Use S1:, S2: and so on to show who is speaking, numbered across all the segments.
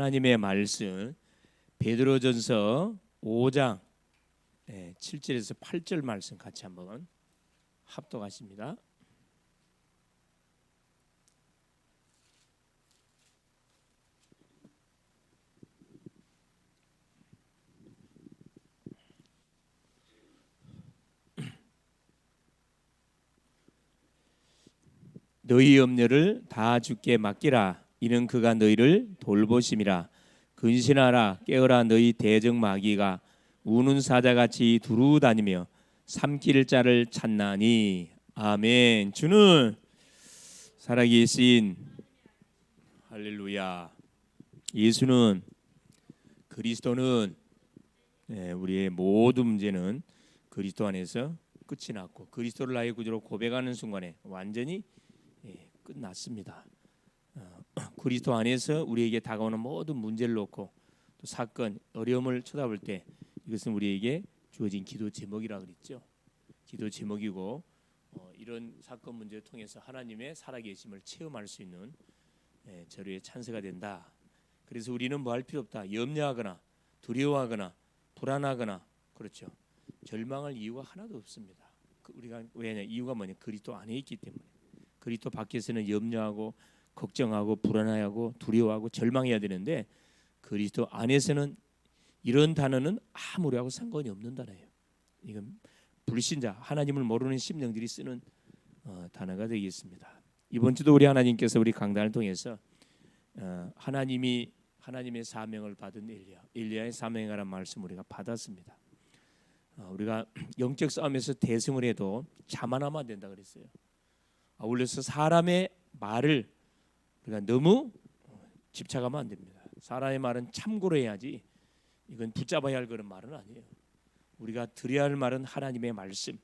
S1: 하나님의 말씀 베드로전서 5장 7절에서 8절 말씀 같이 한번 합독하십니다. 너희 염려를 다 주께 맡기라. 이는 그가 너희를 돌보심이라. 근신하라. 깨어라. 너희 대적 마귀가 우는 사자같이 두루 다니며 삼킬 자를 찾나니. 아멘. 주는 살아계신 할렐루야. 예수는 그리스도는 우리의 모든 문제는 그리스도 안에서 끝이 났고 그리스도를 나의 구주로 고백하는 순간에 완전히 끝났습니다. 그리스도 안에서 우리에게 다가오는 모든 문제를 놓고 또 사건, 어려움을 쳐다볼 때 이것은 우리에게 주어진 기도 제목이라 그랬죠. 기도 제목이고 이런 사건 문제를 통해서 하나님의 살아계심을 체험할 수 있는 절호의 찬스가 된다. 그래서 우리는 뭐 할 필요 없다. 염려하거나 두려워하거나 불안하거나 그렇죠. 절망할 이유가 하나도 없습니다. 우리가 왜냐 이유가 뭐냐 그리스도 안에 있기 때문에. 그리스도 밖에서는 염려하고 걱정하고 불안해하고 두려워하고 절망해야 되는데 그리스도 안에서는 이런 단어는 아무리하고 상관이 없는 단어예요. 이건 불신자 하나님을 모르는 심령들이 쓰는 단어가 되겠습니다. 이번 주도 우리 하나님께서 우리 강단을 통해서 하나님의 사명을 받은 엘리야의 사명이라는 말씀 우리가 받았습니다. 우리가 영적 싸움에서 대승을 해도 자만하면 안 된다 그랬어요. 아울러서 사람의 말을 우리가 너무 집착하면 안 됩니다. 사람의 말은 참고로 해야지 이건 붙잡아야 할 그런 말은 아니에요. 우리가 드려야 할 말은 하나님의 말씀.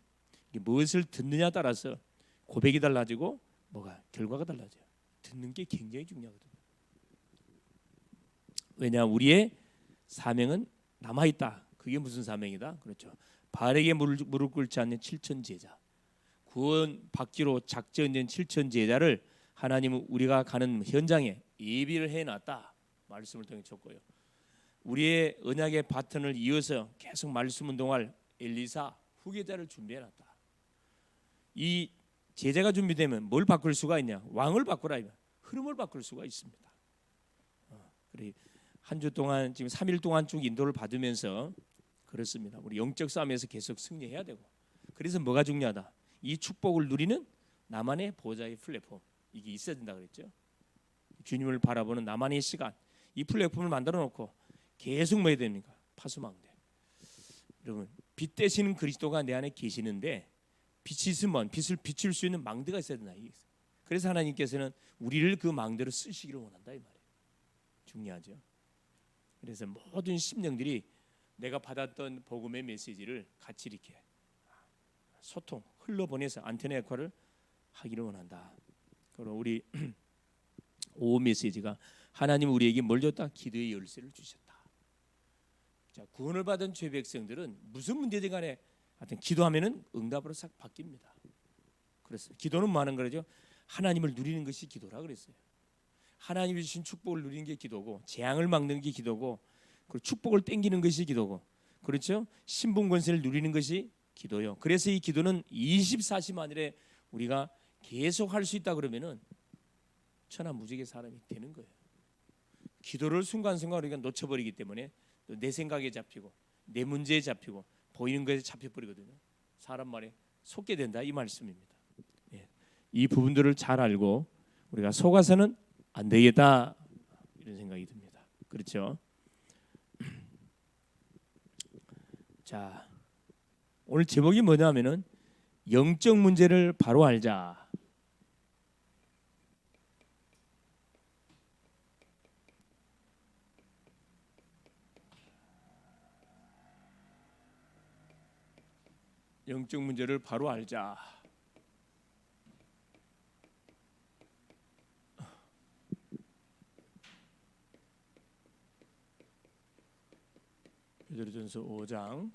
S1: 무엇을 듣느냐에 따라서 고백이 달라지고 뭐가 결과가 달라져요. 듣는 게 굉장히 중요하거든요. 왜냐 우리의 사명은 남아있다. 그게 무슨 사명이다? 그렇죠. 바알에게 무릎 꿇지 않는 7천 제자. 구원 받기로 작정된 7천 제자를 하나님은 우리가 가는 현장에 예비를 해놨다. 말씀을 통해 줬고요. 우리의 언약의 바톤을 이어서 계속 말씀 운동할 엘리사 후계자를 준비해놨다. 이 제자가 준비되면 뭘 바꿀 수가 있냐? 왕을 바꾸라. 흐름을 바꿀 수가 있습니다. 그래 한 주 동안 지금 3일 동안 쭉 인도를 받으면서 그렇습니다. 우리 영적 싸움에서 계속 승리해야 되고 그래서 뭐가 중요하다? 이 축복을 누리는 나만의 보좌의 플랫폼 이게 있어야 된다 그랬죠. 주님을 바라보는 나만의 시간 이 플랫폼을 만들어 놓고 계속 뭐 해야 됩니까? 파수망대. 여러분 빛 되시는 그리스도가 내 안에 계시는데 빛이 있으면 빛을 비출 수 있는 망대가 있어야 된다. 그래서 하나님께서는 우리를 그 망대로 쓰시기를 원한다 이 말이에요. 중요하죠. 그래서 모든 심령들이 내가 받았던 복음의 메시지를 같이 이렇게 소통 흘러보내서 안테나 역할을 하기를 원한다. 그리고 우리 오후 메시지가 하나님 우리에게 뭘 줬다? 기도의 열쇠를 주셨다. 자, 구원을 받은 죄 백성들은 무슨 문제든 간에 하여튼 기도하면은 응답으로 싹 바뀝니다. 그렇습니다. 기도는 뭐 하는 거죠? 하나님을 누리는 것이 기도라 그랬어요. 하나님이 주신 축복을 누리는 게 기도고 재앙을 막는 게 기도고 그리고 축복을 땡기는 것이 기도고 그렇죠? 신분 권세를 누리는 것이 기도요. 그래서 이 기도는 24시만일에 우리가 계속 할 수 있다 그러면은 천하무적의 사람이 되는 거예요. 기도를 순간순간 우리가 놓쳐버리기 때문에 또 내 생각에 잡히고 내 문제에 잡히고 보이는 것에 잡혀버리거든요. 사람 말에 속게 된다 이 말씀입니다. 이 부분들을 잘 알고 우리가 속아서는 안 되겠다 이런 생각이 듭니다. 그렇죠? 자, 오늘 제목이 뭐냐면은 영적 문제를 바로 알자. 영적 문제를 바로 알자. 베드로전서 5장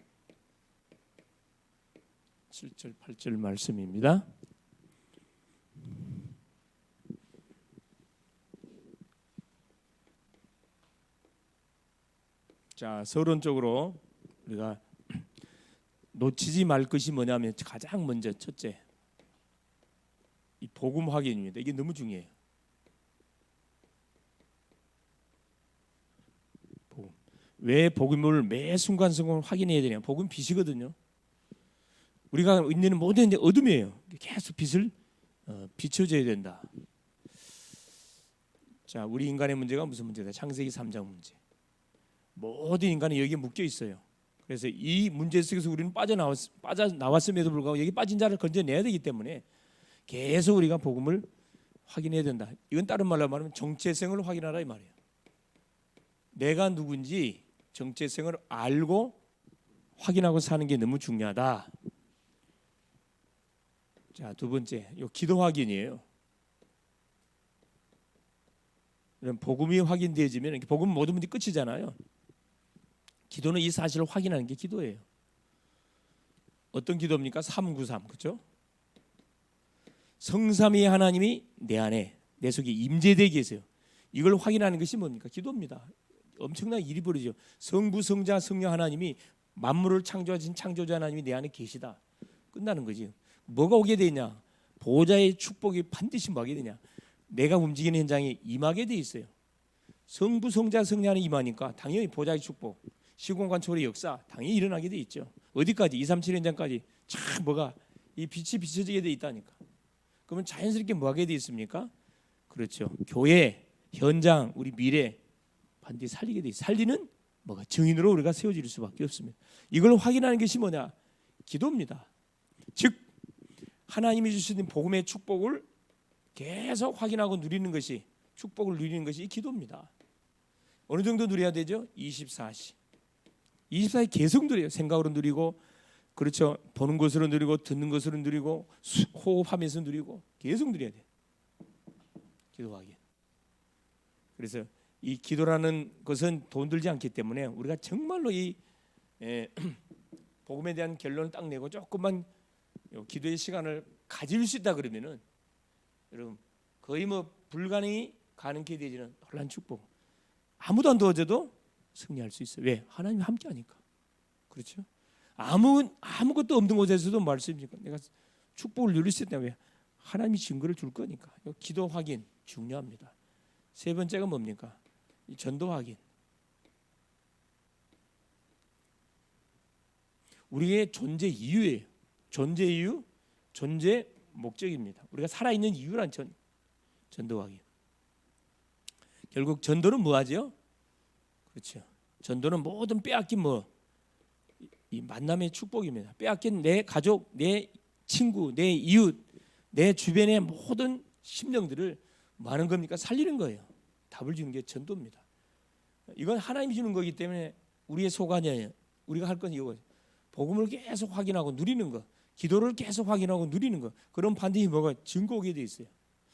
S1: 7절 8절 말씀입니다. 자, 서론적으로 우리가 놓치지 말 것이 뭐냐면 가장 먼저 첫째, 이 복음 확인입니다. 이게 너무 중요해요. 복음. 왜 복음을 매 순간순간 확인해야 되냐? 복음 빛이거든요. 우리가 있는 모든 어둠이에요. 계속 빛을 비춰줘야 된다. 자, 우리 인간의 문제가 무슨 문제다? 창세기 3장 문제. 모든 인간은 여기에 묶여 있어요. 그래서 이 문제 속에서 우리는 빠져나왔음에도 불구하고 여기 빠진 자를 건져내야 되기 때문에 계속 우리가 복음을 확인해야 된다. 이건 다른 말로 말하면 정체성을 확인하라 이 말이에요. 내가 누군지 정체성을 알고 확인하고 사는 게 너무 중요하다. 자, 두 번째, 요 기도 확인이에요. 이런 복음이 확인되어지면 복음 모든 문제 끝이잖아요. 기도는 이 사실을 확인하는 게 기도예요. 어떤 기도입니까? 393, 그렇죠? 성삼위 하나님이 내 안에 내 속에 임재되게 계세요. 이걸 확인하는 것이 뭡니까? 기도입니다. 엄청난 일이 벌어지죠. 성부, 성자, 성령 하나님이 만물을 창조하신 창조자 하나님이 내 안에 계시다. 끝나는 거지. 뭐가 오게 되냐? 보호자의 축복이 반드시 뭐하게 되냐? 내가 움직이는 현장에 임하게 돼 있어요. 성부, 성자, 성령 하나님 임하니까 당연히 보호자의 축복, 시공간 초월의 역사 당연히 일어나게 돼 있죠. 어디까지? 237 현장까지 참 뭐가 이 빛이 비춰지게 돼 있다니까. 그러면 자연스럽게 뭐하게 돼 있습니까? 그렇죠. 교회, 현장, 우리 미래 반드시 살리게 돼 있어요. 살리는 뭐가 증인으로 우리가 세워질 수밖에 없습니다. 이걸 확인하는 것이 뭐냐? 기도입니다. 즉 하나님이 주시는 복음의 축복을 계속 확인하고 누리는 것이, 축복을 누리는 것이 이 기도입니다. 어느 정도 누려야 되죠? 24시. 24시 계속 누려요. 생각으로 누리고, 그렇죠. 보는 것으로 누리고, 듣는 것으로 누리고, 호흡하면서 누리고, 계속 누려야 돼. 기도 확인. 그래서 이 기도라는 것은 돈 들지 않기 때문에 우리가 정말로 이 복음에 대한 결론을 딱 내고 조금만 기도의 시간을 가질 수 있다 그러면은 여러분 거의 뭐 불가능이 가능케 되지는 놀란 축복. 아무도 안 도와줘도 승리할 수 있어요. 왜? 하나님이 함께하니까. 그렇죠? 아무것도 없는 곳에서도 말씀입니까? 내가 축복을 누릴 수 있다. 왜? 하나님이 증거를 줄 거니까. 기도 확인 중요합니다. 세 번째가 뭡니까? 이 전도 확인. 우리의 존재 이유예요. 존재 이유, 존재 목적입니다. 우리가 살아있는 이유란 전도 확인. 결국 전도는 뭐하죠? 그렇죠. 전도는 모든 빼앗긴 이 만남의 축복입니다. 빼앗긴 내 가족, 내 친구, 내 이웃, 내 주변의 모든 심령들을 뭐 하는 겁니까? 살리는 거예요. 답을 주는 게 전도입니다. 이건 하나님이 주는 거기 때문에 우리의 소관이 아니에요. 우리가 할 건 이거죠. 복음을 계속 확인하고 누리는 거, 기도를 계속 확인하고 누리는 거. 그럼 반드시 뭐가 증거 오게 돼 있어요.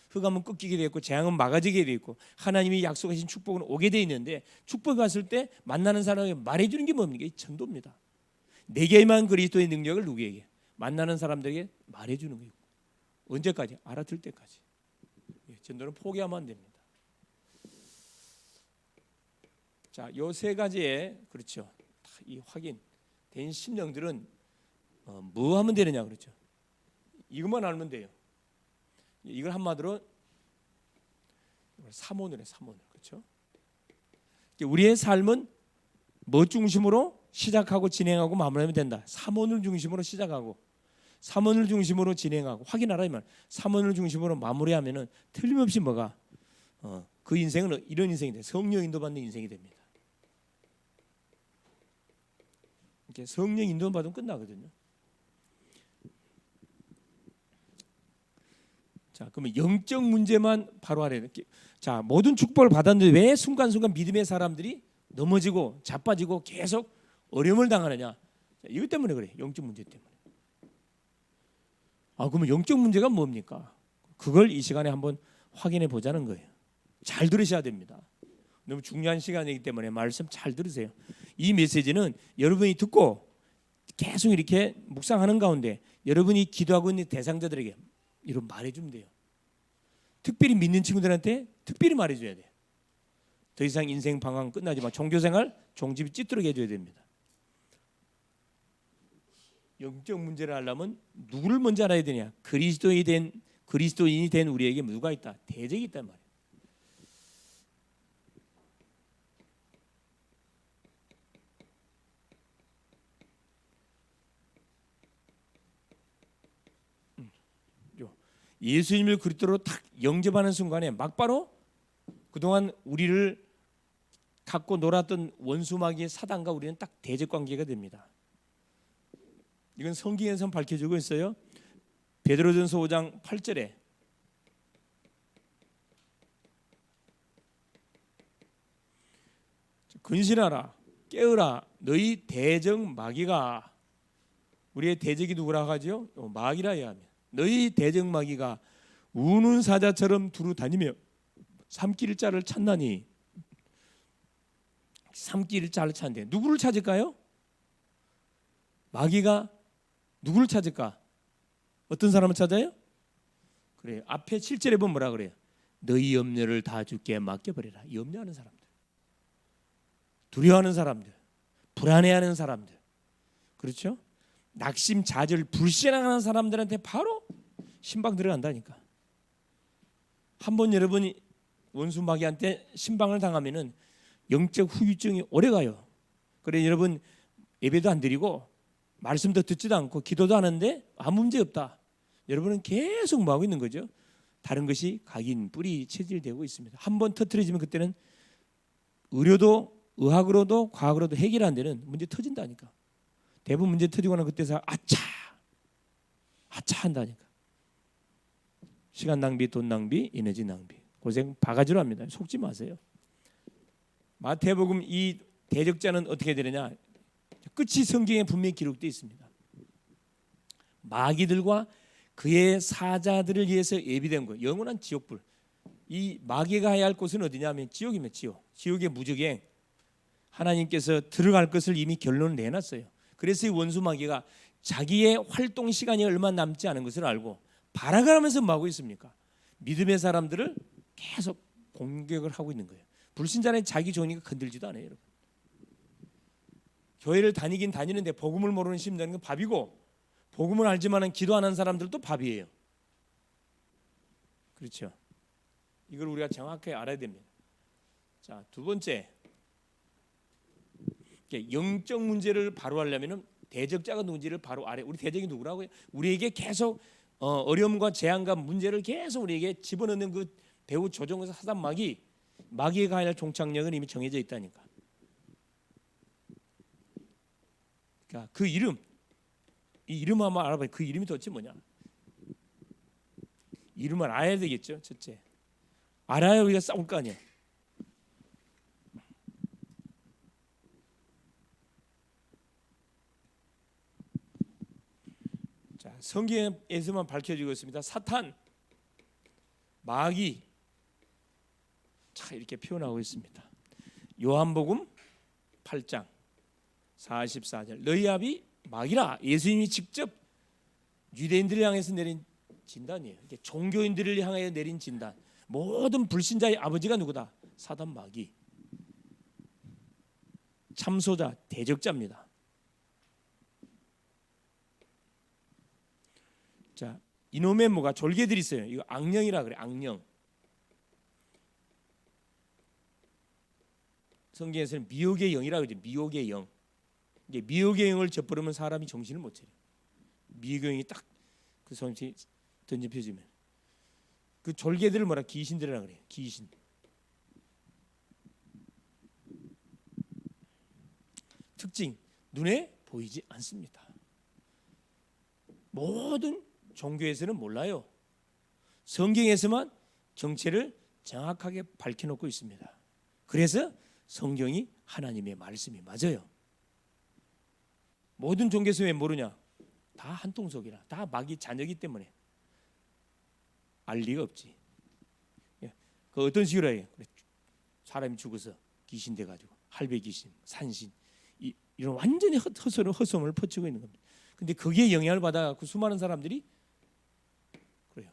S1: 흑암은 꺾이게 돼 있고 재앙은 막아지게 돼 있고 하나님이 약속하신 축복은 오게 돼 있는데 축복이 왔을 때 만나는 사람에게 말해주는 게 뭡니까? 이 전도입니다. 내게만 그리스도의 능력을 누구에게? 만나는 사람들에게 말해주는 거예요. 언제까지? 알아들 때까지. 전도는 포기하면 안 됩니다. 자, 요 세 가지의 그렇죠. 이 확인된 심령들은 뭐 하면 되느냐 그렇죠. 이것만 알면 돼요. 이걸 한마디로 사모늘 그렇죠. 우리의 삶은 뭐 중심으로 시작하고 진행하고 마무리하면 된다. 사모늘 중심으로 시작하고 사모늘 중심으로 진행하고 확인하라 이 말. 사모늘 중심으로 마무리하면은 틀림없이 뭐가 그 인생은 이런 인생이 돼. 성령 인도받는 인생이 됩니다. 이렇게 성령 인도 받으면 끝나거든요. 자, 그러면 영적 문제만 바로 하래요. 자, 모든 축복을 받았는데 왜 순간순간 믿음의 사람들이 넘어지고 자빠지고 계속 어려움을 당하느냐? 자, 이것 때문에 그래. 영적 문제 때문에. 그러면 영적 문제가 뭡니까? 그걸 이 시간에 한번 확인해 보자는 거예요. 잘 들으셔야 됩니다. 너무 중요한 시간이기 때문에 말씀 잘 들으세요. 이 메시지는 여러분이 듣고 계속 이렇게 묵상하는 가운데 여러분이 기도하고 있는 대상자들에게 이런 말해주면 돼요. 특별히 믿는 친구들한테 특별히 말해줘야 돼요. 더 이상 인생 방황 끝나지만 종교생활 종집이 찌들게 해줘야 됩니다. 영적 문제를 하려면 누구를 먼저 알아야 되냐? 그리스도인이 된 우리에게 누가 있다? 대적이 있단 말이에요. 예수님을 그리스도로 딱 영접하는 순간에 막바로 그동안 우리를 갖고 놀았던 원수마귀의 사단과 우리는 딱 대적 관계가 됩니다. 이건 성경에서 밝혀지고 있어요. 베드로전서 5장 8절에 근신하라 깨어라 너희 대적 마귀가, 우리의 대적이 누구라고 하죠? 마귀라 해야 합니다. 너희 대적 마귀가 우는 사자처럼 두루 다니며 삼킬 자를 찾나니. 삼킬 자를 찾는데 누구를 찾을까요? 마귀가 누구를 찾을까? 어떤 사람을 찾아요? 그래요. 앞에 7절에 보면 뭐라 그래요? 너희 염려를 다 주께 맡겨버리라. 염려하는 사람들, 두려워하는 사람들, 불안해하는 사람들, 그렇죠? 낙심, 좌절, 불신앙하는 사람들한테 바로 신방 들어간다니까. 한번 여러분이 원수 마귀한테 신방을 당하면은 영적 후유증이 오래가요. 그래 여러분 예배도 안 드리고 말씀도 듣지도 않고 기도도 하는데 아무 문제 없다. 여러분은 계속 뭐하고 있는 거죠? 다른 것이 각인, 뿌리, 체질되고 있습니다. 한번 터뜨려지면 그때는 의료도, 의학으로도, 과학으로도 해결 안 되는 문제 터진다니까. 대부분 문제 터지고 나면 그때서 아차 한다니까. 시간 낭비, 돈 낭비, 에너지 낭비, 고생 바가지로 합니다. 속지 마세요. 마태복음 이 대적자는 어떻게 되느냐? 끝이 성경에 분명히 기록되어 있습니다. 마귀들과 그의 사자들을 위해서 예비된 거, 영원한 지옥불. 이 마귀가 해야 할 곳은 어디냐면 지옥이면 지옥. 지옥의 무적행. 하나님께서 들어갈 것을 이미 결론을 내놨어요. 그래서 이 원수 마귀가 자기의 활동 시간이 얼마 남지 않은 것을 알고 발악하면서 뭐 하고 있습니까? 믿음의 사람들을 계속 공격을 하고 있는 거예요. 불신자는 자기 좋으니까 건들지도 않아요, 여러분. 교회를 다니긴 다니는데 복음을 모르는 심령은 건 밥이고, 복음을 알지만은 기도 안 하는 사람들도 밥이에요. 그렇죠? 이걸 우리가 정확하게 알아야 됩니다. 자, 두 번째, 영적 문제를 바로 하려면은 대적자가 누군지를 바로 알아요. 우리 대적이 누구라고요? 우리에게 계속 어려움과 재앙과 문제를 계속 우리에게 집어넣는 그 배후 조종에서 사단 마귀가 할 종착역은 이미 정해져 있다니까. 그러니까 그 이름, 이 이름 한번 알아봐요. 그 이름이 도대체 뭐냐? 이름을 알아야 되겠죠. 첫째, 알아야 우리가 싸울 거 아니에요. 자, 성경에서만 밝혀지고 있습니다. 사탄, 마귀, 자 이렇게 표현하고 있습니다. 요한복음 8장 44절 너희 아비 마귀라. 예수님이 직접 유대인들을 향해서 내린 진단이에요. 이게 종교인들을 향해 내린 진단. 모든 불신자의 아버지가 누구다? 사단 마귀. 참소자, 대적자입니다. 자, 이놈의 뭐가 졸개들이 있어요. 이거 악령이라 그래. 악령. 성경에서는 미혹의 영이라고 그러죠. 미혹의 영. 이제 미혹의 영을 져버리면 사람이 정신을 못 차려. 미혹의 영이 딱 그 손이 던져펴지면 그 졸개들을 뭐라 귀신들이라 그래요. 귀신. 특징, 눈에 보이지 않습니다. 모든 종교에서는 몰라요. 성경에서만 정체를 정확하게 밝혀놓고 있습니다. 그래서 성경이 하나님의 말씀이 맞아요. 모든 종교에서 왜 모르냐? 다 한통속이라. 다 마귀 자녀이기 때문에 알 리가 없지. 그 어떤 식으로 해요? 사람이 죽어서 귀신 돼가지고 할배 귀신, 산신 이런 완전히 헛소문을 퍼치고 있는 겁니다. 근데 거기에 영향을 받아갖고 수많은 사람들이 그래요.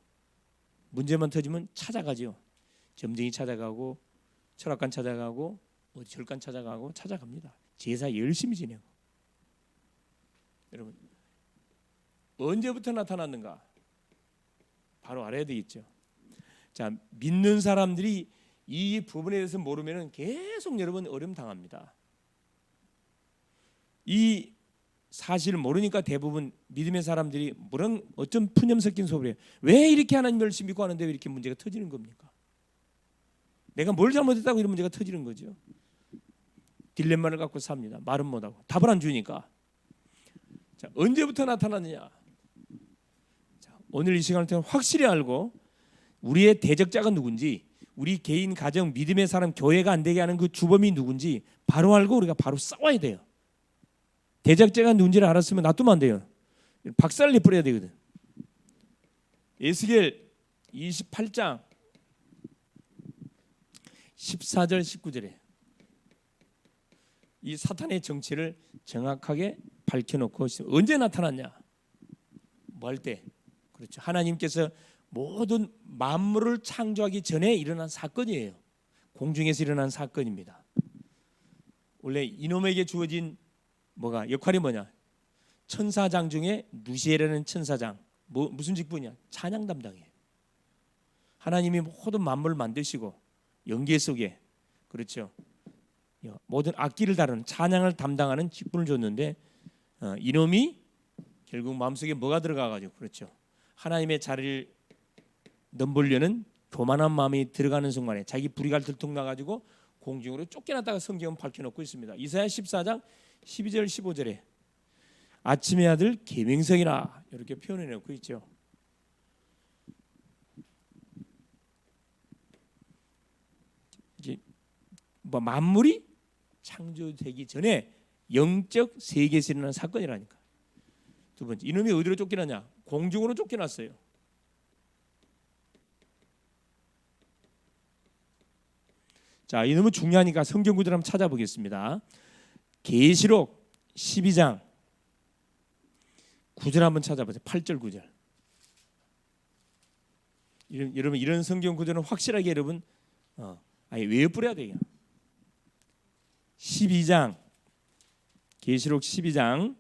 S1: 문제만 터지면 찾아가죠. 점쟁이 찾아가고 철학관 찾아가고 어디 절간 찾아가고 찾아갑니다. 제사 열심히 지내고. 여러분 언제부터 나타났는가? 바로 알아야 되겠죠. 자, 믿는 사람들이 이 부분에 대해서 모르면 계속 여러분 어려움 당합니다. 이 사실을 모르니까 대부분 믿음의 사람들이 어떤 푸념 섞인 소리를 해요. 왜 이렇게 하나님 열심히 믿고 하는데 왜 이렇게 문제가 터지는 겁니까? 내가 뭘 잘못했다고 이런 문제가 터지는 거죠. 딜레마를 갖고 삽니다. 말은 못하고 답을 안 주니까. 자, 언제부터 나타났느냐? 자, 오늘 이 시간을 통해 확실히 알고 우리의 대적자가 누군지, 우리 개인 가정 믿음의 사람 교회가 안 되게 하는 그 주범이 누군지 바로 알고 우리가 바로 싸워야 돼요. 대적자가 누군지를 알았으면 놔두면 안 돼요. 박살을 내버려야 되거든. 에스겔 28장 14절 19절에 이 사탄의 정체를 정확하게 밝혀놓고 있습니다. 언제 나타났냐? 뭐 할 때? 그렇죠. 하나님께서 모든 만물을 창조하기 전에 일어난 사건이에요. 공중에서 일어난 사건입니다. 원래 이놈에게 주어진 역할이 뭐냐? 천사장 중에 누시엘이라는 천사장. 무슨 직분이야? 찬양 담당이에요. 하나님이 모든 만물을 만드시고 영계 속에 그렇죠. 모든 악기를 다루는 찬양을 담당하는 직분을 줬는데 이놈이 결국 마음속에 뭐가 들어가가지고 그렇죠. 하나님의 자리를 넘보려는 교만한 마음이 들어가는 순간에 자기 불의가 들통나가지고 공중으로 쫓겨났다가 성경은 밝혀놓고 있습니다. 이사야 14장 12절 15절에 아침의 아들 계명성이라 이렇게 표현해놓고 있죠. 이제 만물이 창조되기 전에 영적 세계에서 일어난 사건이라니까. 두 번째, 이놈이 어디로 쫓겨났냐? 공중으로 쫓겨났어요. 자, 이놈은 중요하니까 성경 구절 한번 찾아보겠습니다. 계시록 12장 9절 한번 찾아보세요. 8절 9절. 여러분 이런 성경 구절은 확실하게 여러분 외워버려야 돼요. 12장 계시록 12장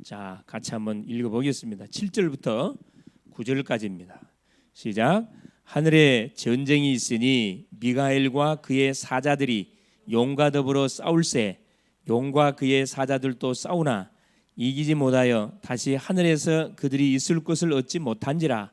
S1: 자 같이 한번 읽어보겠습니다. 7절부터 9절까지입니다. 시작. 하늘에 전쟁이 있으니 미가엘과 그의 사자들이 용과 더불어 싸울세 용과 그의 사자들도 싸우나 이기지 못하여 다시 하늘에서 그들이 있을 곳을 얻지 못한지라.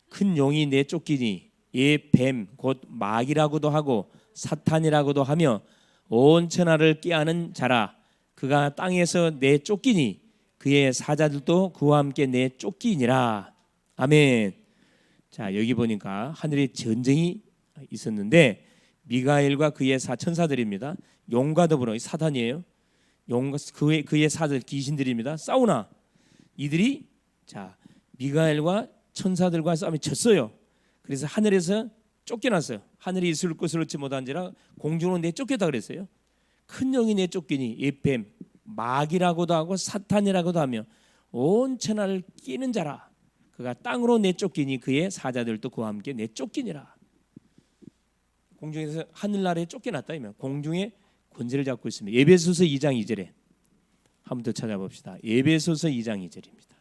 S1: 큰 용이 내쫓기니 예 뱀 곧 마귀라고도 하고 사탄이라고도 하며 온 천하를 꾀하는 자라. 그가 땅에서 내쫓기니 그의 사자들도 그와 함께 내쫓기니라. 아멘. 자, 여기 보니까 하늘에 전쟁이 있었는데 미가엘과 그의 천사들입니다. 용과 더불어 사탄이에요. 용과 그의 사자들 귀신들입니다. 싸우나 이들이 자 미가엘과 천사들과 싸움에 졌어요. 그래서 하늘에서 쫓겨났어요. 하늘에 있을 곳을 얻지 못한지라 공중으로 내쫓겼다 그랬어요. 큰 영이 내쫓기니 예뱀 마귀라고도 하고 사탄이라고도 하며 온 천하를 끼는 자라. 그가 땅으로 내쫓기니 그의 사자들도 그와 함께 내쫓기니라. 공중에서 하늘나라에 쫓겨났다 이면 공중에 권세를 잡고 있습니다. 에베소서 2장 2절에 한 번 더 찾아봅시다. 에베소서 2장 2절입니다.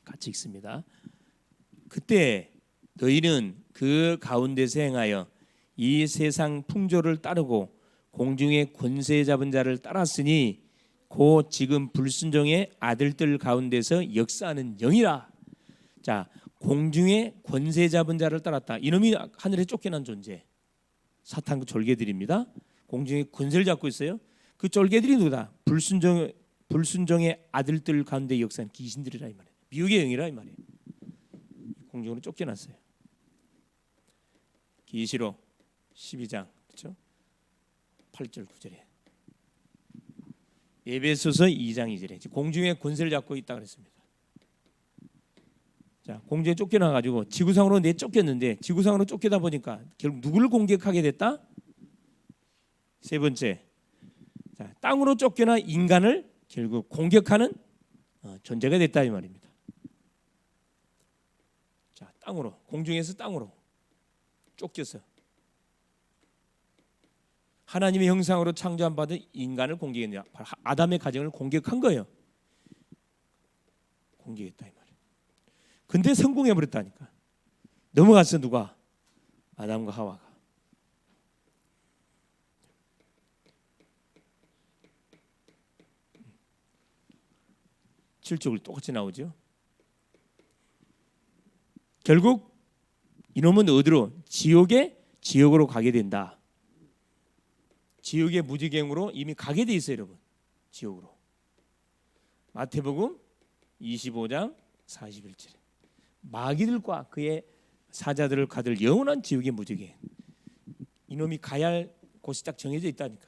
S1: 같이 읽습니다. 그때 너희는 그 가운데서 행하여 이 세상 풍조를 따르고 공중의 권세 잡은 자를 따랐으니 곧 지금 불순종의 아들들 가운데서 역사하는 영이라. 자, 공중의 권세 잡은 자를 따랐다. 이놈이 하늘에 쫓겨난 존재. 사탄 그 졸개들입니다. 공중에 권세를 잡고 있어요. 그 졸개들이 누구다? 불순종의 아들들 가운데 역사하는 귀신들이라 이 말이에요. 미혹의 영이라 이 말이에요. 공중으로 쫓겨났어요. 계시록 12장 그렇죠? 8절 9절에 에베소서 2장 2절에 공중에 권세를 잡고 있다 그랬습니다. 자, 공중에 쫓겨나 가지고 지구상으로 내쫓겼는데 지구상으로 쫓겨다 보니까 결국 누구를 공격하게 됐다? 세 번째, 자, 땅으로 쫓겨나 인간을 결국 공격하는 존재가 됐다 이 말입니다. 자, 땅으로, 공중에서 땅으로 쫓겨서 하나님의 형상으로 창조한 받은 인간을 공격했냐. 아담의 가정을 공격한 거예요. 공격했다 이 말이에요. 근데 성공해 버렸다니까. 넘어갔어. 누가? 아담과 하와가. 실적으로 똑같이 나오죠. 결국 이놈은 어디로? 지옥으로 가게 된다. 지옥의 무지갱으로 이미 가게 돼 있어요, 여러분. 지옥으로. 마태복음 25장 41절. 마귀들과 그의 사자들을 가둘 영원한 지옥의 무지개. 이놈이 가야 할 곳이 딱 정해져 있다니까.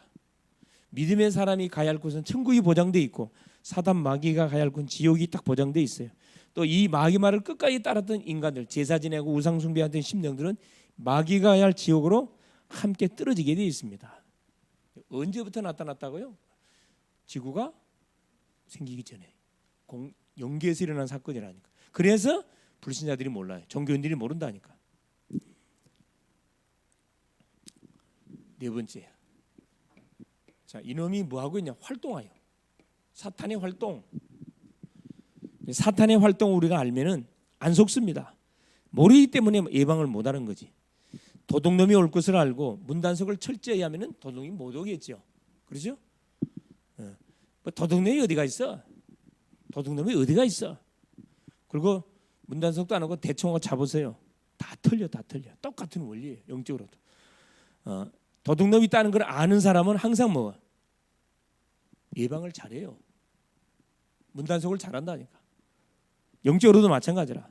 S1: 믿음의 사람이 가야 할 곳은 천국이 보장돼 있고 사단 마귀가 가야 할 곳은 지옥이 딱 보장돼 있어요. 또 이 마귀 말을 끝까지 따랐던 인간들, 제사 지내고 우상 숭배하던 심령들은 마귀가 가야 할 지옥으로 함께 떨어지게 되어 있습니다. 언제부터 나타났다고요? 지구가 생기기 전에 영계에서 일어난 사건이라니까. 그래서 불신자들이 몰라요. 종교인들이 모른다니까. 네 번째, 자 이놈이 뭐 하고 있냐? 활동하여. 사탄의 활동. 사탄의 활동 우리가 알면은 안 속습니다. 모르기 때문에 예방을 못하는 거지. 도둑놈이 올 것을 알고 문단속을 철저히 하면은 도둑이 못 오겠죠. 그렇죠? 뭐 도둑놈이 어디가 있어? 도둑놈이 어디가 있어? 그리고 문단속도 안 하고 대충 하고 잡으세요. 다 틀려. 똑같은 원리예요. 영적으로도. 도둑놈이 있다는 걸 아는 사람은 항상 뭐 예방을 잘해요. 문단속을 잘한다니까. 영적으로도 마찬가지라.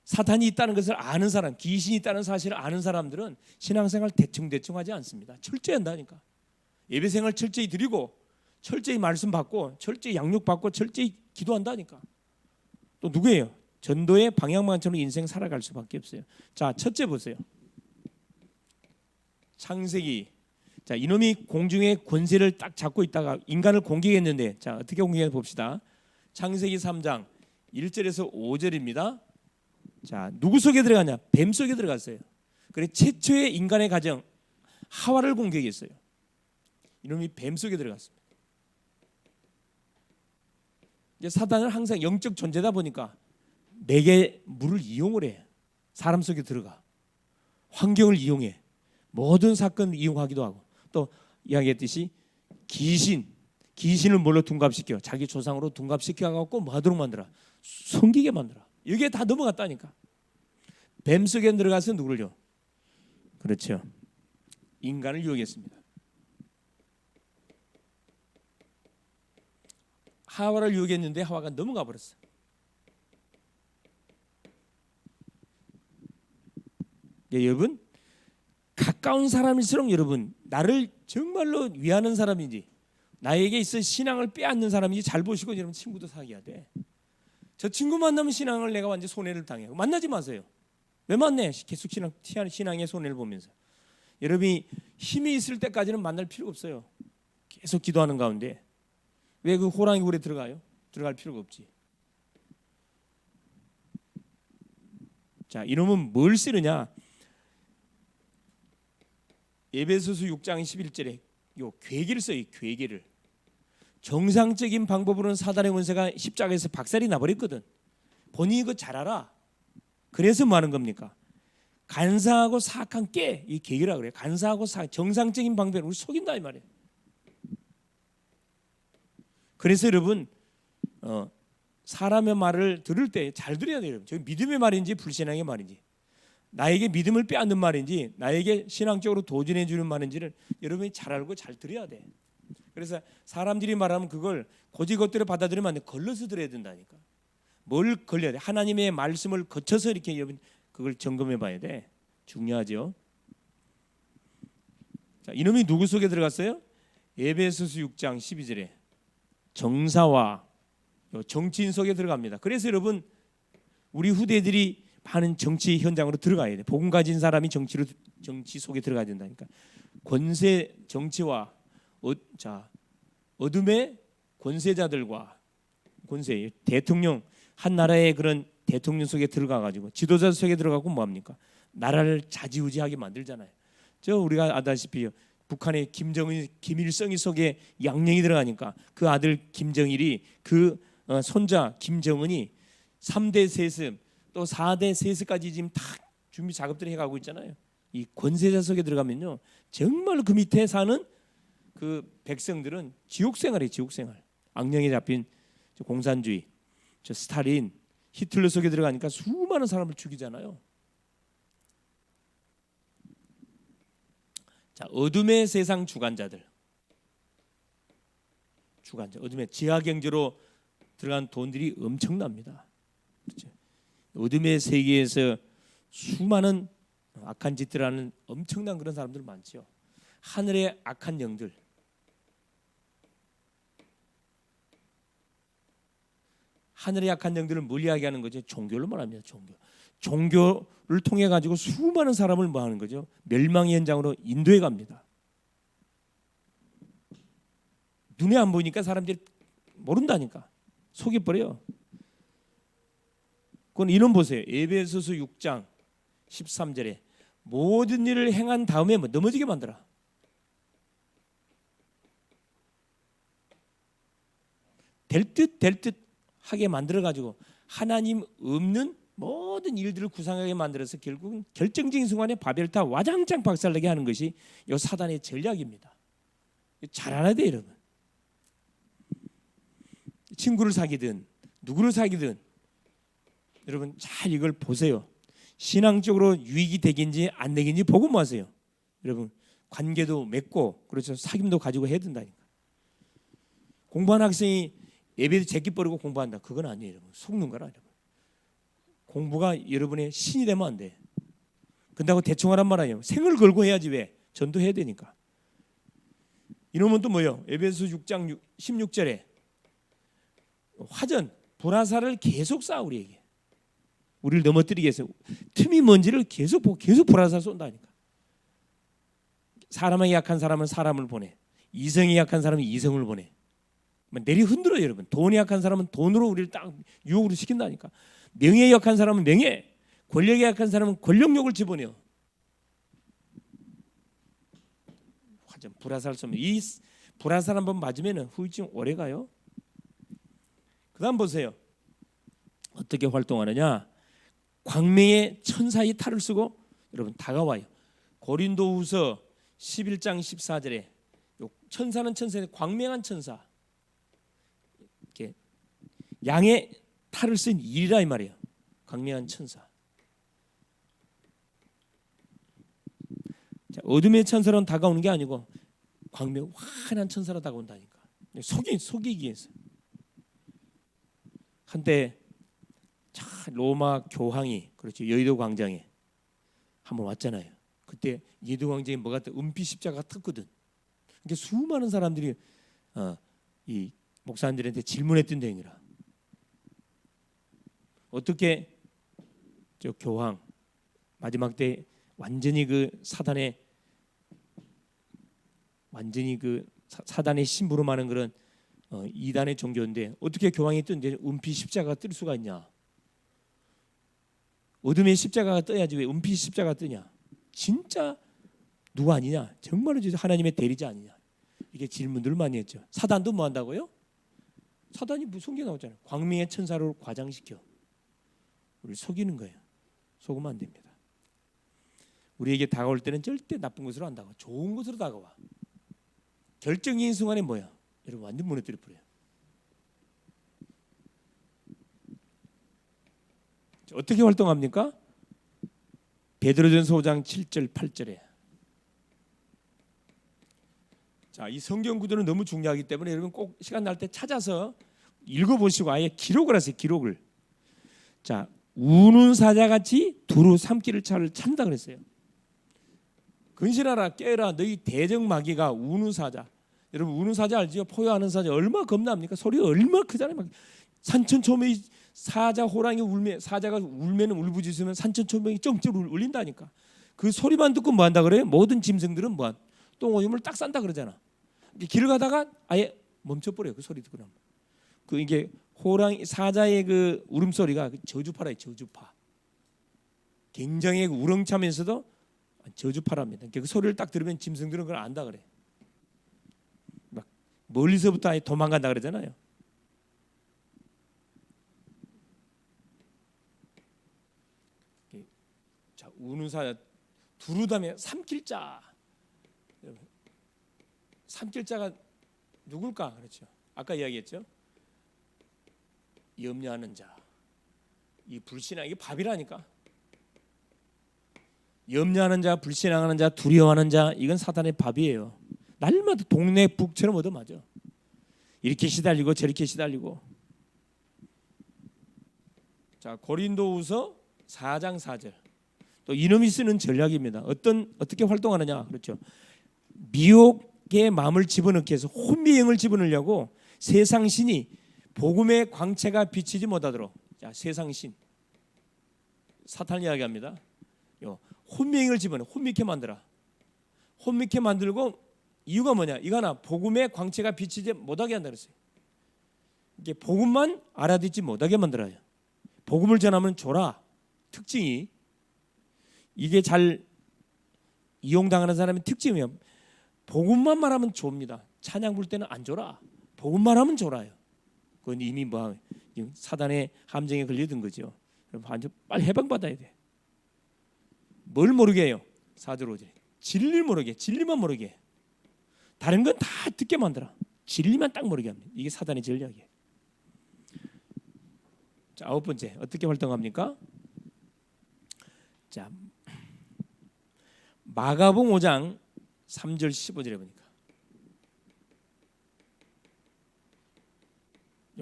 S1: 사탄이 있다는 것을 아는 사람, 귀신이 있다는 사실을 아는 사람들은 신앙생활 대충 하지 않습니다. 철저히 한다니까. 예배생활 철저히 드리고 철저히 말씀 받고 철저히 양육 받고 철저히 기도한다니까. 또 누구예요? 전도의 방향만처럼 인생 살아갈 수밖에 없어요. 자, 첫째 보세요. 창세기. 자, 이놈이 공중의 권세를 딱 잡고 있다가 인간을 공격했는데, 자 어떻게 공격해 봅시다. 창세기 3장 1절에서 5절입니다. 자, 누구 속에 들어가냐? 뱀 속에 들어갔어요. 그래 최초의 인간의 가정 하와를 공격했어요. 이놈이 뱀 속에 들어갔습니다. 이제 사단은 항상 영적 존재다 보니까 내게 물을 이용을 해. 사람 속에 들어가. 환경을 이용해. 모든 사건을 이용하기도 하고 또 이야기했듯이 귀신을 뭘로 둔갑시켜? 자기 조상으로 둔갑시켜 갖고 뭐 하도록 만들어? 숨기게 만들어. 여기에 다 넘어갔다니까. 뱀 속에 들어가서 누구를요? 그렇죠. 인간을 유혹했습니다. 하와를 유혹했는데 하와가 넘어가 버렸어. 예, 여러분 가까운 사람일수록 여러분 나를 정말로 위하는 사람인지 나에게 있어 신앙을 빼앗는 사람인지 잘 보시고 여러분 친구도 사귀어야 돼. 저 친구 만나면 신앙을 내가 완전 손해를 당해요. 만나지 마세요. 왜 만내? 계속 신앙의 손해를 보면서. 여러분이 힘이 있을 때까지는 만날 필요가 없어요. 계속 기도하는 가운데 왜 그 호랑이 굴에 들어가요? 들어갈 필요가 없지. 자, 이놈은 뭘 쓰느냐? 에베소서 6장 11절에 요 괴계를 써요. 괴계를. 정상적인 방법으로는 사단의 권세가 십자가에서 박살이 나버렸거든. 본인이 그거 잘 알아. 그래서 뭐 하는 겁니까? 간사하고 사악한 깨, 이 계기라 그래요. 간사하고 사악, 정상적인 방법으로 우리 속인다 이 말이에요. 그래서 여러분 사람의 말을 들을 때 잘 들어야 돼요. 저 믿음의 말인지 불신앙의 말인지, 나에게 믿음을 빼앗는 말인지, 나에게 신앙적으로 도전해 주는 말인지를 여러분이 잘 알고 잘 들어야 돼. 그래서 사람들이 말하면 그걸 고지것대로 받아들이면 안 돼. 걸러서 들어야 된다니까. 뭘 걸려야 돼? 하나님의 말씀을 거쳐서 이렇게 여러분 그걸 점검해 봐야 돼. 중요하죠. 자, 이놈이 누구 속에 들어갔어요? 에베소서 6장 12절에 정사와 정치인 속에 들어갑니다. 그래서 여러분 우리 후대들이 많은 정치 현장으로 들어가야 돼. 복음 가진 사람이 정치 속에 들어가야 된다니까. 권세 정치와 어둠의 권세자들과 권세 대통령 한 나라의 그런 대통령 속에 들어가 가지고 지도자 속에 들어가고 뭐 합니까? 나라를 좌지우지하게 만들잖아요. 저 우리가 아다시피 북한의 김일성이 속에 양령이 들어가니까 그 아들 김정일이 그 손자 김정은이 3대 세습 또 4대 세습까지 지금 다 준비 작업들을 해가고 있잖아요. 이 권세자 속에 들어가면요 정말 그 밑에 사는 그 백성들은 지옥 생활이에요. 지옥 생활. 악령에 잡힌 공산주의, 저 스탈린, 히틀러 속에 들어가니까 수많은 사람을 죽이잖아요. 자, 어둠의 세상 주관자들. 어둠의 지하 경제로 들어간 돈들이 엄청납니다. 그렇죠? 어둠의 세계에서 수많은 악한 짓들 하는 엄청난 그런 사람들 많죠. 하늘의 악한 영들. 하늘의 악한 영들을 멀리하게 하는 거죠. 종교를 말합니다. 종교를 통해 가지고 수많은 사람을 뭐 하는 거죠? 멸망의 현장으로 인도해 갑니다. 눈에 안 보이니까 사람들이 모른다니까. 속여버려요. 그건 이런 보세요. 에베소서 6장 13절에 모든 일을 행한 다음에 뭐 넘어지게 만들어. 될 듯 하게 만들어 가지고 하나님 없는 모든 일들을 구상하게 만들어서 결국은 결정적인 순간에 바벨탑 와장창 박살나게 하는 것이 이 사단의 전략입니다. 잘 알아야 돼요, 여러분. 친구를 사귀든 누구를 사귀든 여러분 잘 이걸 보세요. 신앙적으로 유익이 되긴지 안 되긴지 보고 뭐 하세요. 여러분 관계도 맺고 그렇죠. 사귐도 가지고 해야 된다니까. 공부하는 학생이 예배도 제끼 버리고 공부한다. 그건 아니에요, 여러분. 속는 거라, 여러분. 공부가 여러분의 신이 되면 안 돼. 근다고 대충 하란 말 아니에요. 생을 걸고 해야지 왜? 전도해야 되니까. 이놈은 또 뭐예요? 에베소 6장 16절에 화전, 불화살을 계속 쏴 우리에게. 우리를 넘어뜨리기 위해서 틈이 뭔지를 계속 보고 계속 불화살 쏜다니까. 사람에게 약한 사람은 사람을 보내. 이성이 약한 사람은 이성을 보내. 내리 흔들어요, 여러분. 돈이 약한 사람은 돈으로 우리를 딱 유혹으로 시킨다니까. 명예에 약한 사람은 명예, 권력에 약한 사람은 권력욕을 집어넣어. 화전, 불화살 쏘면 이 불화살 한번 맞으면 후유증 오래 가요. 그다음 보세요. 어떻게 활동하느냐? 광명의 천사의 탈을 쓰고 여러분 다가와요. 고린도후서 11장 14절에 천사는 천사인데 광명한 천사. 이렇게 양의 탈을 쓴 일이라 이 말이에요. 광명한 천사. 자, 어둠의 천사로 다가오는 게 아니고 광명 환한 천사로 다가온다니까. 속이기 위해서. 한때 로마 교황이 그렇죠. 여의도 광장에 한번 왔잖아요. 그때 여의도 광장에 뭐가 은피 십자가가 떴거든. 그러니까 수많은 사람들이 이 목사님들한테 질문했던 내용이라. 어떻게 저 교황 마지막 때 완전히 그 사단의 사단의 심부름하는 그런 이단의 종교인데 어떻게 교황이 뜬데 은피 십자가가 뜰 수가 있냐? 어둠의 십자가가 떠야지 왜 은피 십자가가 뜨냐? 진짜 누가 아니냐? 정말로 하나님의 대리자 아니냐? 이게 질문들을 많이 했죠. 사단도 뭐 한다고요? 사단이 무슨 성경에 나오잖아요. 광명의 천사로 과장시켜 우리를 속이는 거예요. 속으면 안 됩니다. 우리에게 다가올 때는 절대 나쁜 것으로 안 다가와. 좋은 것으로 다가와. 결정적인 순간에 뭐야? 여러분 완전 무너뜨려 버려요. 어떻게 활동합니까? 베드로전서 5장 7절 8절에 자, 이 성경 구조는 너무 중요하기 때문에 여러분 꼭 시간 날 때 찾아서 읽어보시고 아예 기록을 하세요. 기록을. 자, 우는 사자같이 두루 삼키를 찾는다 그랬어요. 근신하라 깨어라 너희 대적마귀가 우는 사자. 여러분 우는 사자 알지요? 포효하는 사자 얼마나 겁납니까? 소리가 얼마나 크잖아요. 막 산천초명이 사자 호랑이 울면 사자가 울면 울부짖으면 산천초명이 쩡쩡 울린다니까. 그 소리만 듣고 뭐 한다 그래요? 모든 짐승들은 뭐 똥오줌을 딱 싼다 그러잖아. 길을 가다가 아예 멈춰버려요. 그 소리 듣고 나면. 그 이게 호랑이 사자의 그 울음소리가 저주파라요. 저주파. 굉장히 우렁차면서도 저주파랍니다. 그 소리를 딱 들으면 짐승들은 그걸 안다 그래. 막 멀리서부터 아예 도망간다 그러잖아요. 자, 우는 사자 두루다음에 삼킬자. 삼킬자가 누굴까? 그렇죠. 아까 이야기했죠. 염려하는 자. 이 불신앙 이게 밥이라니까. 염려하는 자, 불신앙하는 자, 두려워하는 자, 이건 사단의 밥이에요. 날마다 동네 북처럼 얻어맞아. 이렇게 시달리고 저렇게 시달리고. 자, 고린도후서 4장 4절. 또 이놈이 쓰는 전략입니다. 어떻게 활동하느냐? 그렇죠. 미혹의 마음을 집어넣기 위해서 혼미형을 집어넣으려고 세상 신이 복음의 광채가 비치지 못하도록. 자, 세상 신. 사탄 이야기합니다. 혼미형을 집어넣어. 혼미케 만들어. 혼미케 만들고 이유가 뭐냐? 이거 하나 복음의 광채가 비치지 못하게 한다 그랬어요. 이게 복음만 알아듣지 못하게 만들어요. 복음을 전하면 줘라. 특징이 이게 잘 이용당하는 사람의 특징이에요. 복음만 말하면 줍니다. 찬양 부를 때는 안 줘라. 복음만 하면 줘라요. 그건 이미 뭐 사단의 함정에 걸려든 거죠. 빨리 해방받아야 돼. 뭘 모르게 해요? 4절 5절. 진리를 모르게, 진리만 모르게 해. 다른 건 다 듣게 만들어. 진리만 딱 모르게 합니다. 이게 사단의 전략이에요. 자, 9번째 어떻게 활동합니까? 자, 마가복음 5장 3절 15절에 보니까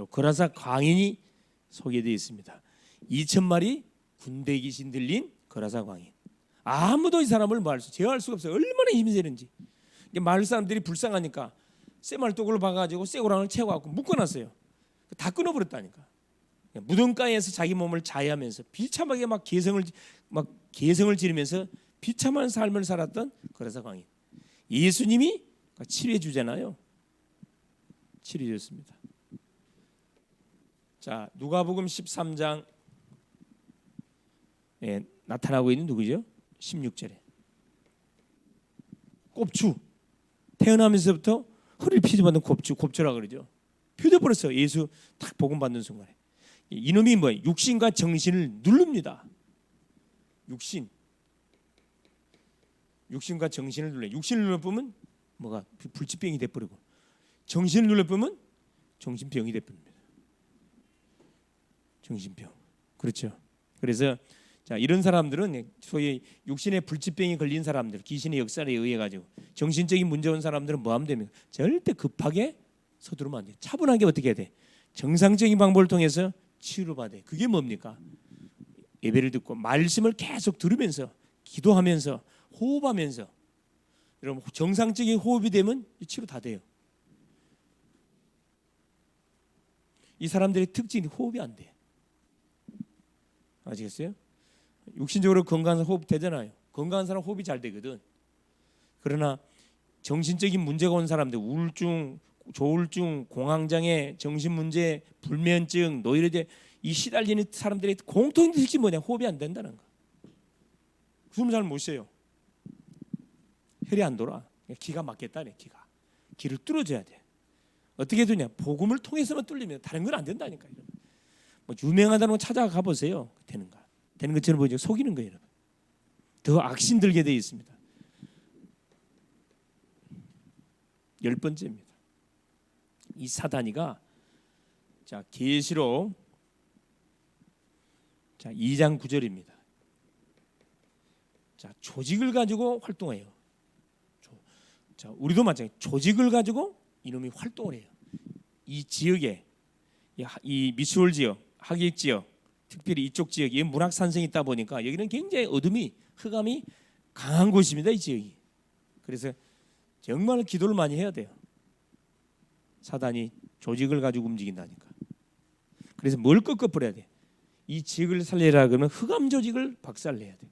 S1: 거라사 광인이 소개되어 있습니다. 2,000마리 군대 귀신 들린 거라사 광인. 아무도 이 사람을 제어할 수가 없어요. 얼마나 힘이 세는지. 마을 사람들이 불쌍하니까 쇠말뚝을 박아가지고 쇠고랑을 채워갖고 묶어놨어요. 다 끊어버렸다니까. 무덤가에서 자기 몸을 자해하면서 비참하게 막 개성을 지르면서 비참한 삶을 살았던 거라사 광인. 예수님이 치료해 주잖아요. 치료해 줬습니다. 자, 누가복음 13장 나타나고 있는 누구죠? 16절에 꼽주. 태어나면서부터 허리를 피집어는 곱주라 그러죠. 표대버렸어요. 예수 딱 복음 받는 순간에. 이놈이 뭐예요? 육신과 정신을 누릅니다. 육신과 정신을 눌러. 육신을 눌러보면 뭐가 불치병이 돼버리고, 정신을 눌러보면 정신병이 돼버립니다. 정신병. 그렇죠. 그래서 자, 이런 사람들은 소위 육신의 불치병이 걸린 사람들, 귀신의 역사에 의해 가지고 정신적인 문제 온 사람들은 뭐 하면 됩니까? 절대 급하게 서두르면 안 돼요. 차분하게 어떻게 해야 돼? 정상적인 방법을 통해서 치유를 받아야 돼. 그게 뭡니까? 예배를 듣고 말씀을 계속 들으면서 기도하면서 호흡하면서, 여러분 정상적인 호흡이 되면 치료 다 돼요. 이 사람들의 특징이 호흡이 안 돼. 아시겠어요? 육신적으로 건강한 호흡 되잖아요. 건강한 사람 호흡이 잘 되거든. 그러나 정신적인 문제가 온 사람들, 우울증, 조울증, 공황장애, 정신문제, 불면증, 노이로제, 이 시달리는 사람들의 공통된 특징이 뭐냐? 호흡이 안 된다는 거. 숨을 잘 못 쉬어요. 혈이 안 돌아. 기가 막혔다네. 기를 뚫어줘야 돼. 어떻게 되냐? 복음을 통해서만 뚫리면 다른 건 안 된다니까. 뭐 유명하다는 거 찾아가 보세요. 되는 것처럼 보이죠. 속이는 거예요. 여러분. 더 악신 들게 되어 있습니다. 10번째입니다. 이 사단이가 자, 계시록 자, 2장 9절입니다. 자, 조직을 가지고 활동해요. 자, 우리도 마찬가지. 조직을 가지고 이놈이 활동을 해요. 이 지역에 이 미수홀 지역, 하객 지역, 특별히 이쪽 지역에 문학 산성이 있다 보니까 여기는 굉장히 어둠이, 흑암이 강한 곳입니다. 이 지역이. 그래서 정말 기도를 많이 해야 돼요. 사단이 조직을 가지고 움직인다니까. 그래서 뭘 꺾어버려야 돼? 이 지역을 살리라 그러면 흑암 조직을 박살내야 돼.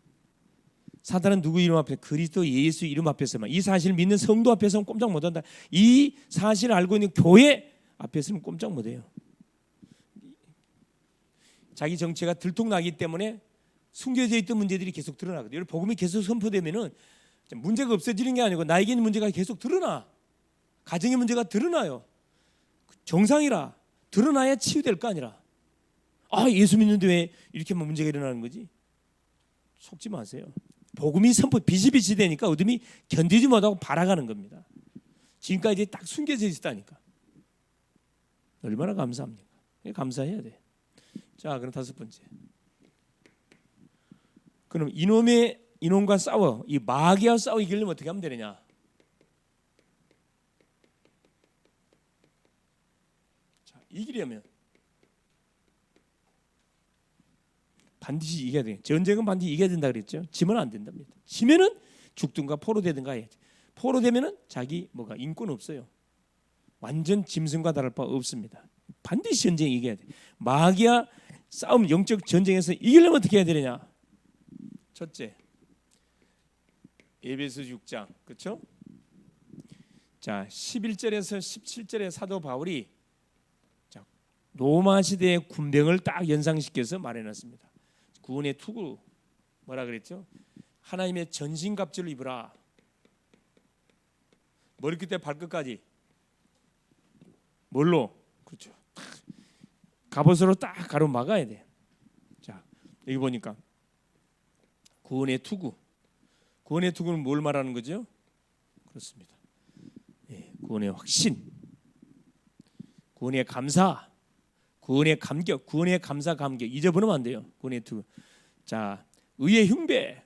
S1: 사단은 누구 이름 앞에서? 그리스도 예수 이름 앞에서만. 이 사실을 믿는 성도 앞에서는 꼼짝 못한다. 이 사실을 알고 있는 교회 앞에서는 꼼짝 못해요. 자기 정체가 들통나기 때문에 숨겨져 있던 문제들이 계속 드러나거든요. 복음이 계속 선포되면은 문제가 없어지는 게 아니고 나에게는 문제가 계속 드러나. 가정의 문제가 드러나요. 정상이라 드러나야 치유될 거 아니라. 아, 예수 믿는데 왜 이렇게 문제가 일어나는 거지? 속지 마세요. 복음이 선포 비시비시 되니까 어둠이 견디지 못하고 발아가는 겁니다. 지금까지 딱 숨겨져 있었다니까. 얼마나 감사합니까? 감사해야 돼. 자, 그럼 다섯 번째. 그럼 이놈과 싸워. 이 마귀와 싸워 이기려면 어떻게 하면 되느냐? 자, 이기려면 반드시 이겨야 돼. 전쟁은 반드시 이겨야 된다 그랬죠. 지면 안 된답니다. 지면은 죽든가 포로되든가 해야지. 포로되면은 자기 뭐가 인권 없어요. 완전 짐승과 다를 바 없습니다. 반드시 전쟁 이겨야 돼. 마귀와 싸움 영적 전쟁에서 이기려면 어떻게 해야 되느냐? 첫째, 에베소 6장 그렇죠? 자, 11절에서 17절에 사도 바울이 자, 로마 시대의 군병을 딱 연상시켜서 말해놨습니다. 구원의 투구 뭐라 그랬죠? 하나님의 전신갑주를 입으라. 머리끝에 발끝까지 뭘로? 그렇죠. 갑옷으로 딱 가로막아야 돼. 자, 여기 보니까 구원의 투구. 구원의 투구는 뭘 말하는 거죠? 그렇습니다. 예, 구원의 확신, 구원의 감사, 구원의 감격, 구원의 감사 감격 잊어버리면 안 돼요. 구원의 투구. 자, 의의 흉배.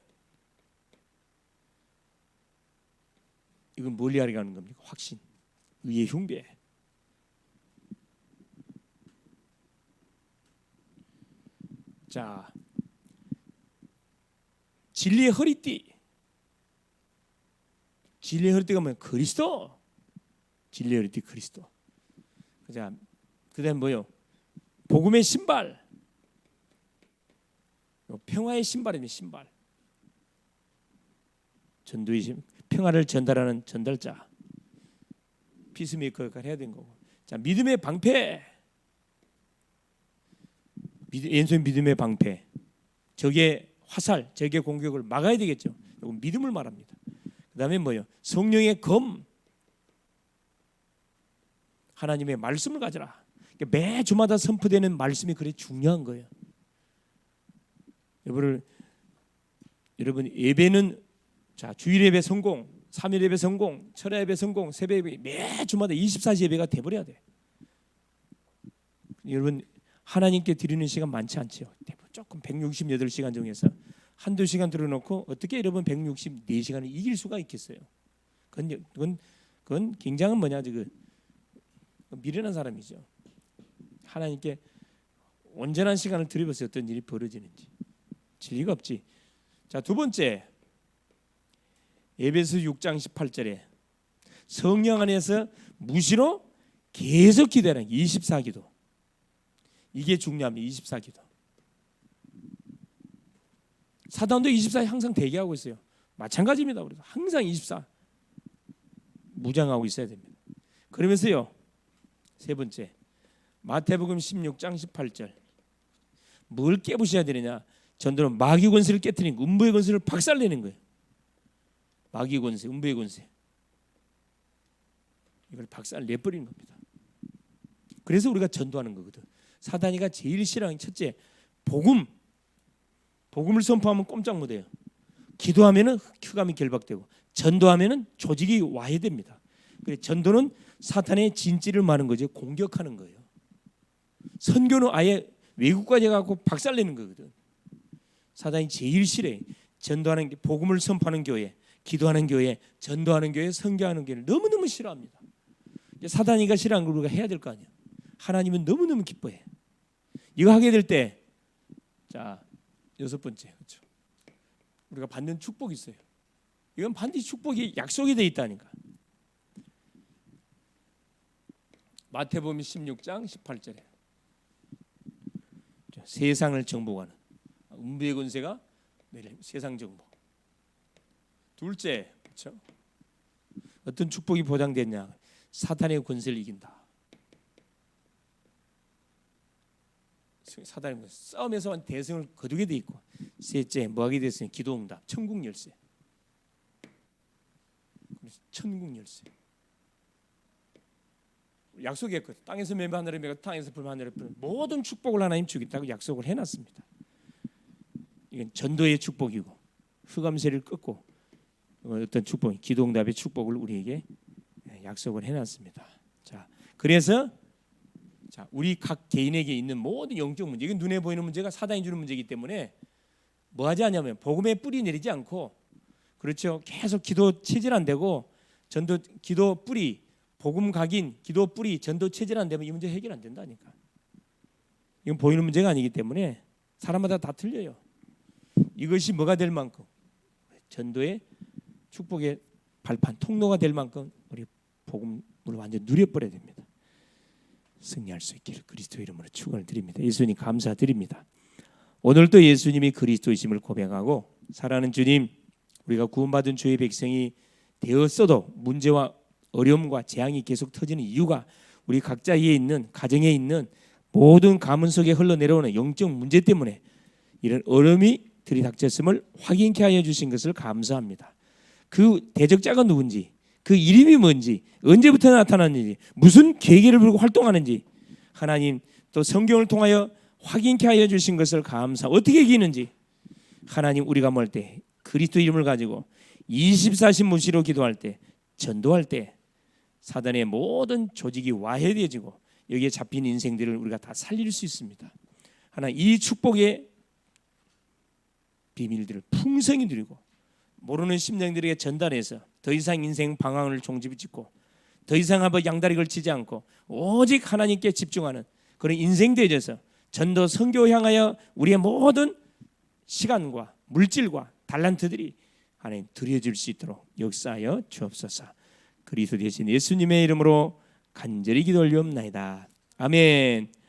S1: 이건 뭘 이야기하는 겁니까? 확신, 의의 흉배. 자, 진리의 허리띠. 진리의 허리띠가 뭐예요? 그리스도. 진리의 허리띠 그리스도. 자, 그다음 뭐요? 복음의 신발. 평화의 신발입니다. 신발. 전도의 신, 평화를 전달하는 전달자. 피스메이커가 해야 되는 거고. 자, 믿음의 방패. 왼손 믿음의 방패. 적의 화살, 적의 공격을 막아야 되겠죠. 이건 믿음을 말합니다. 그다음에 뭐요? 성령의 검. 하나님의 말씀을 가져라. 매 주마다 선포되는 말씀이 그래 중요한 거예요. 여러분 예배는 자, 주일 예배 성공, 3일 예배 성공, 철야 예배 성공, 새벽 예배 매 주마다 24시 예배가 돼 버려야 돼. 여러분 하나님께 드리는 시간 많지 않죠. 조금 168시간 중에서 한두 시간 들어놓고 어떻게 여러분 164시간을 이길 수가 있겠어요? 그건 굉장한 뭐냐 지금 미련한 사람이죠. 하나님께 온전한 시간을 드려보세요. 어떤 일이 벌어지는지. 진리가 없지. 자, 두 번째 에베소 6장 18절에 성령 안에서 무시로 계속 기도하는 24기도. 이게 중요합니다. 24기도. 사단도 24 항상 대기하고 있어요. 마찬가지입니다. 우리도 항상 24 무장하고 있어야 됩니다. 그러면서요. 세 번째 마태복음 16장 18절 뭘 깨부셔야 되느냐? 전도는 마귀 권세를 깨트리는 음부의 권세를 박살내는 거예요. 마귀 권세, 음부의 권세 이걸 박살내버리는 겁니다. 그래서 우리가 전도하는 거거든. 사단이가 제일 싫어하는 첫째 복음을 선포하면 꼼짝 못해요. 기도하면은 큐감이 결박되고 전도하면은 조직이 와야 됩니다. 그래서 전도는 사탄의 진지를 마는 거죠. 공격하는 거예요. 선교는 아예 외국까지 가고 박살내는 거거든. 사단이 제일 싫어해. 전도하는 게 복음을 선포하는 교회, 기도하는 교회, 전도하는 교회, 선교하는 교회를 너무너무 싫어합니다. 사단이가 싫어하는 걸 우리가 해야 될 거 아니야. 하나님은 너무너무 기뻐해. 이거 하게 될 때, 자, 여섯 번째, 그렇죠? 우리가 받는 축복이 있어요. 이건 반드시 축복이 약속이 돼 있다니까. 마태복음 16장 18절에 세상을 정복하는 음부의 권세가 세상 정복. 둘째, 그렇죠? 어떤 축복이 보장됐냐? 사탄의 권세를 이긴다. 사단이 싸움에서 대승을 거두게 돼 있고, 셋째 뭐하게 됐으니 기도응답, 천국 열쇠. 천국 열쇠. 약속했거든. 땅에서 매매 하늘에 매고 땅에서 불 하늘에 불, 모든 축복을 하나님 주겠다고 약속을 해놨습니다. 이건 전도의 축복이고 흑암세를 끊고 어떤 축복, 기도응답의 축복을 우리에게 약속을 해놨습니다. 자, 그래서 자, 우리 각 개인에게 있는 모든 영적 문제, 이건 눈에 보이는 문제가 사단이 주는 문제이기 때문에 뭐 하지 않냐면 복음의 뿌리 내리지 않고, 그렇죠, 계속 기도 체질 안 되고 전도 기도 뿌리, 복음 각인 기도 뿌리 전도 체질 안 되면 이 문제 해결 안 된다니까. 이건 보이는 문제가 아니기 때문에 사람마다 다 틀려요. 이것이 뭐가 될 만큼 전도의 축복의 발판 통로가 될 만큼 우리 복음을 완전 누려버려야 됩니다. 승리할 수 있기를 그리스도 이름으로 축원을 드립니다. 예수님 감사드립니다. 오늘도 예수님이 그리스도이심을 고백하고 살아가는 주님, 우리가 구원받은 주의 백성이 되었어도 문제와 어려움과 재앙이 계속 터지는 이유가 우리 각자에 있는 가정에 있는 모든 가문 속에 흘러내려오는 영적 문제 때문에 이런 어려움이 들이닥쳤음을 확인케 하여 주신 것을 감사합니다. 그 대적자가 누군지, 그 이름이 뭔지, 언제부터 나타났는지, 무슨 계기를 불고 활동하는지 하나님 또 성경을 통하여 확인케 하여 주신 것을 감사. 어떻게 이기는지 하나님, 우리가 뭘 때 그리스도 이름을 가지고 24시 무시로 기도할 때, 전도할 때 사단의 모든 조직이 와해되어지고 여기에 잡힌 인생들을 우리가 다 살릴 수 있습니다. 하나님, 이 축복의 비밀들을 풍성히 누리고 모르는 심령들에게 전달해서 더 이상 인생 방황을 종지부짓고 더 이상 한번 양다리 걸치지 않고 오직 하나님께 집중하는 그런 인생 되어져서 전도 선교 향하여 우리의 모든 시간과 물질과 달란트들이 하나님 드려질 수 있도록 역사하여 주옵소서. 그리스도 되신 예수님의 이름으로 간절히 기도 올리옵나이다. 아멘.